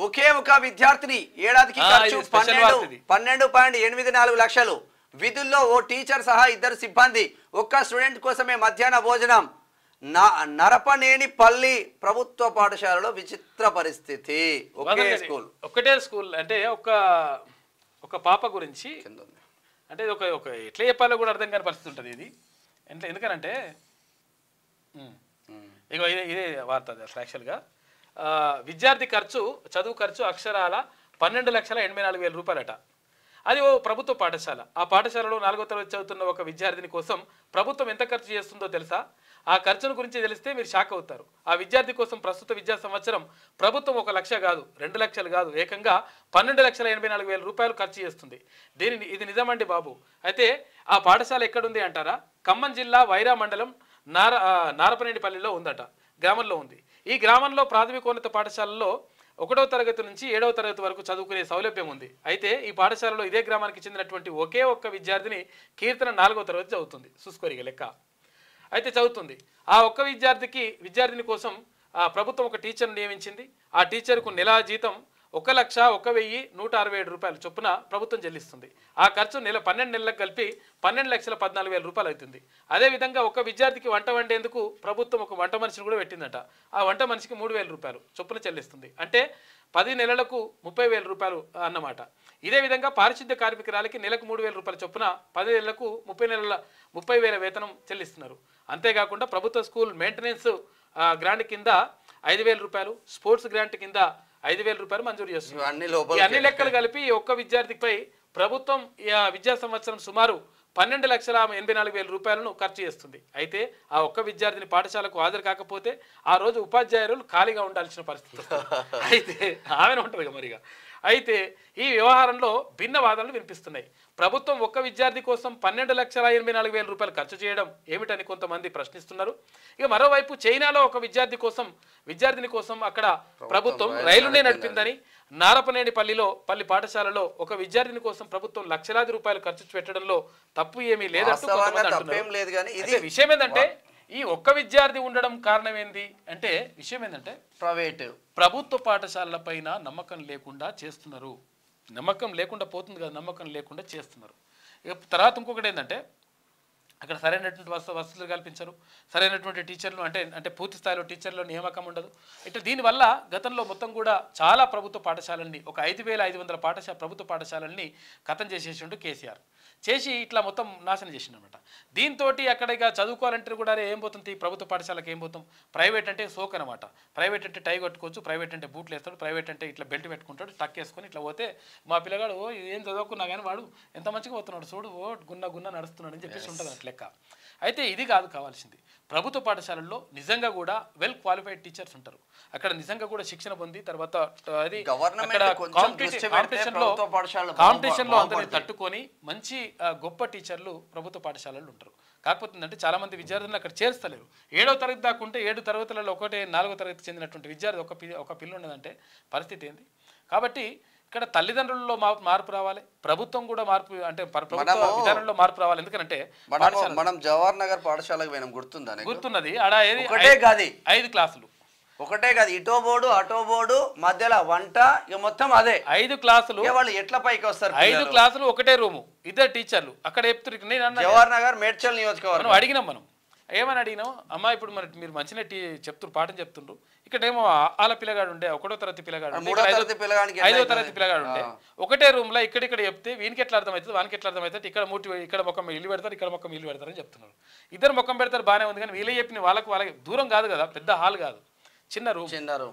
ఒకే ఒక విద్యార్థిని ఏడాదికి ఖర్చు 12.84 లక్షలు. విధుల్లో ఓ టీచర్ సహా 2 సిబ్బంది. ఒక్క స్టూడెంట్ కోసమే మధ్యాహ్న భోజనం. నరపనేనిపల్లి ప్రభుత్వ పాఠశాలలో విచిత్ర పరిస్థితి. ఒకటే స్కూల్ అంటే ఒక పాప గురించి అంటే ఒక ఎట్లా చెప్పాలో కూడా అర్థం కాని పరిస్థితి ఉంటుంది ఇది. ఎందుకనంటే ఇక ఇదే వార్త అసలు యాక్చువల్గా విద్యార్థి ఖర్చు చదువు ఖర్చు అక్షరాల 12,84,000 రూపాయలట. అది ఓ ప్రభుత్వ పాఠశాల. ఆ పాఠశాలలో 4వ తరగతి చదువుతున్న ఒక విద్యార్థిని కోసం ప్రభుత్వం ఎంత ఖర్చు చేస్తుందో తెలుసా? ఆ ఖర్చును గురించి తెలిస్తే మీరు షాక్ అవుతారు. ఆ విద్యార్థి కోసం ప్రస్తుత విద్యా సంవత్సరం ప్రభుత్వం 1 లక్ష కాదు, 2 లక్షలు కాదు, ఏకంగా 12,84,000 రూపాయలు ఖర్చు చేస్తుంది. ఇది నిజమండి బాబు. అయితే ఆ పాఠశాల ఎక్కడుంది అంటారా? ఖమ్మం జిల్లా వైరా మండలం నారపనేనిపల్లిలో ఉందట, గ్రామంలో ఉంది. ఈ గ్రామంలో ప్రాథమికోన్నత పాఠశాలలో 1వ తరగతి నుంచి 7వ తరగతి వరకు చదువుకునే సౌలభ్యం ఉంది. అయితే ఈ పాఠశాలలో ఇదే గ్రామానికి చెందినటువంటి ఒకే ఒక్క విద్యార్థిని కీర్తన 4వ తరగతి చదువుతుంది. చూసుకోరిగ లెక్క అయితే చదువుతుంది. ఆ ఒక్క విద్యార్థిని కోసం ప్రభుత్వం ఒక టీచర్ను నియమించింది. ఆ టీచర్కు నెల జీతం 1,01,167 రూపాయలు చొప్పున ప్రభుత్వం చెల్లిస్తుంది. ఆ ఖర్చు 12 నెలలకు కలిపి 12,14,000 రూపాయలు అవుతుంది. అదేవిధంగా ఒక విద్యార్థికి వంట వండేందుకు ప్రభుత్వం ఒక వంట మనిషిని కూడా పెట్టిందట. ఆ వంట మనిషికి 3,000 రూపాయలు చొప్పున చెల్లిస్తుంది. అంటే 10 నెలలకు 30,000 రూపాయలు అన్నమాట. ఇదే విధంగా పారిశుద్ధ్య కార్మికురాలకి నెలకు 3,000 రూపాయల చొప్పున 10 నెలలకు 30,000 వేతనం చెల్లిస్తున్నారు. అంతేకాకుండా ప్రభుత్వ స్కూల్ మెయింటెనెన్స్ గ్రాంట్ కింద 5,000 రూపాయలు, స్పోర్ట్స్ గ్రాంట్ కింద 5,000 రూపాయలు మంజూరు చేస్తున్నారు. అన్ని లెక్కలు కలిపి ఒక్క విద్యార్థిపై ప్రభుత్వం విద్యా సంవత్సరం సుమారు 12,84,000 రూపాయలను ఖర్చు చేస్తుంది. అయితే ఆ ఒక్క విద్యార్థిని పాఠశాలకు హాజరు కాకపోతే ఆ రోజు ఉపాధ్యాయులు ఖాళీగా ఉండాల్సిన పరిస్థితి. అయితే ఆమెను ఉంటుంది మరిగా. అయితే ఈ వ్యవహారంలో భిన్న వాదనలు వినిపిస్తున్నాయి. ప్రభుత్వం ఒక్క విద్యార్థి కోసం 12,84,000 రూపాయలు ఖర్చు చేయడం ఏమిటని కొంతమంది ప్రశ్నిస్తున్నారు. ఇక మరోవైపు చైనాలో ఒక విద్యార్థిని కోసం అక్కడ ప్రభుత్వం రైలునే నడిపిందని, నారపనేనిపల్లి పాఠశాలలో ఒక విద్యార్థిని కోసం ప్రభుత్వం లక్షలాది రూపాయలు ఖర్చు పెట్టడంలో తప్పు ఏమీ లేదంటూ కొంతమంది అంటున్నారు. విషయం ఏంటంటే ఈ ఒక్క విద్యార్థి ఉండడం కారణం ఏంది అంటే విషయం ఏంటంటే ప్రభుత్వ పాఠశాలల పైన నమ్మకం లేకుండా చేస్తున్నారు. నమ్మకం లేకుండా పోతుంది కదా, నమ్మకం లేకుండా చేస్తున్నారు. ఇక తర్వాత ఇంకొకటి ఏంటంటే అక్కడ సరైనటువంటి వసతులు కల్పించరు, సరైనటువంటి టీచర్లు అంటే పూర్తి స్థాయిలో టీచర్ల నియామకం ఉండదు. ఇట్లా దీనివల్ల గతంలో మొత్తం కూడా చాలా ప్రభుత్వ పాఠశాలల్ని ఒక 5,500 ప్రభుత్వ పాఠశాలల్ని ఖతం చేసేసిండు కేసీఆర్. చేసి ఇట్లా మొత్తం నాశనం చేసిండనమాట. దీంతో అక్కడ ఇక చదువుకోవాలంటే కూడా ఏం పోతుంది, ప్రభుత్వ పాఠశాలకు ఏం పోతాం. ప్రైవేట్ అంటే సోక్ అనమాట. ప్రైవేట్ అంటే టై కట్టుకోవచ్చు, ప్రైవేట్ అంటే బూట్లు వేస్తాడు, ప్రైవేట్ అంటే ఇట్లా బెల్ట్ పెట్టుకుంటాడు, టక్ వేసుకొని ఇట్లా పోతే మా పిల్లగాడు ఏం చదువుకున్నా కానీ వాడు ఎంత మంచిగా పోతున్నాడు చూడు, గున్న నడుస్తున్నాడు అని చెప్పేసి ఉంటుంది అట్లా లెక్క. అయితే ఇది కాదు కావాల్సింది. ప్రభుత్వ పాఠశాలల్లో నిజంగా కూడా వెల్ క్వాలిఫైడ్ టీచర్స్ ఉంటారు. అక్కడ నిజంగా కూడా శిక్షణ పొంది తర్వాత అది కాంపిటీషన్లో అందరినీ తట్టుకొని మంచి గొప్ప టీచర్లు ప్రభుత్వ పాఠశాలలు ఉంటారు. కాకపోతే అంటే చాలా మంది విద్యార్థులను అక్కడ చేర్స్తలేరు. 7వ తరగతి దాకా ఉంటే 7 తరగతులలో 4వ తరగతి చెందినటువంటి విద్యార్థి ఒక పిల్ల ఉన్నదంటే పరిస్థితి ఏంది? కాబట్టి ఇక్కడ తల్లిదండ్రులలో మార్పు రావాలి, ప్రభుత్వం కూడా మార్పు అంటే ప్రభుత్వ విధానంలో మార్పు రావాలి. ఎందుకంటే మనం జవహర్ నగర్ పాఠశాలకు పోయినాం, గుర్తున్నది. ఆడ 5 క్లాసులు ఒకటే కాదు, ఇటో బోర్డు అటో బోర్డు మధ్యలో వంట, ఇక మొత్తం అదే 5 క్లాసులు. వాళ్ళు ఎట్లా పైకి వస్తారు? 5 క్లాసులు ఒకటే రూము, 2 టీచర్లు అక్కడ చెప్తున్నారు. జవహర్ నగర్ మేడ్చల్ నియోజకవర్గం అడిగినాం మనం, ఏమని అడిగినాం, అమ్మా ఇప్పుడు మరి మీరు మంచిగా చెప్తున్నారు, పాఠం చెప్తుండ్రు, ఇక్కడేమో ఆల పిల్లగాడు ఉండే 1వ తరగతి పిల్లగాడు 5వ తరగతి పిల్లగాడు ఉండే ఒకటే రూమ్ లో ఇక్కడ చెప్తే వీనికి ఎట్లా అర్థమవుతుంది, వానికి ఎట్లా అర్థమవుతుంది, ఇక్కడ మొక్కం ఇల్లు పెడతారు, ఇక్కడ మొక్కం ఇల్లు పెడతారని చెప్తున్నారు. ఇద్దరు మొక్కం పెడతారు బాగానే ఉంది, కానీ వీళ్ళే చెప్పిన వాళ్ళకి దూరం కాదు కదా, పెద్ద హాల్ కాదు, చిన్న రూమ్.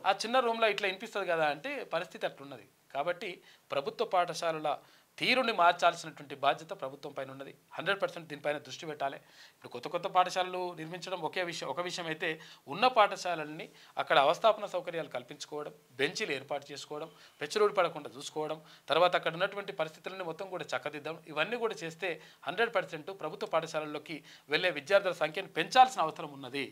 ఆ చిన్న రూమ్లో ఇట్లా వినిపిస్తుంది కదా అంటే పరిస్థితి అట్లున్నది. కాబట్టి ప్రభుత్వ పాఠశాలల తీరుని మార్చాల్సినటువంటి బాధ్యత ప్రభుత్వం పైన ఉన్నది. 100% దీనిపైన దృష్టి పెట్టాలి. ఇప్పుడు కొత్త పాఠశాలలు నిర్మించడం ఒక విషయం అయితే, ఉన్న పాఠశాలల్ని అక్కడ అవస్థాపన సౌకర్యాలు కల్పించుకోవడం, బెంచీలు ఏర్పాటు చేసుకోవడం, పెచ్చులుడి పడకుండా చూసుకోవడం, తర్వాత అక్కడ ఉన్నటువంటి పరిస్థితులని మొత్తం కూడా చక్కదిద్దాం. ఇవన్నీ కూడా చేస్తే 100% ప్రభుత్వ పాఠశాలల్లోకి వెళ్ళే విద్యార్థుల సంఖ్యను పెంచాల్సిన అవసరం ఉన్నది.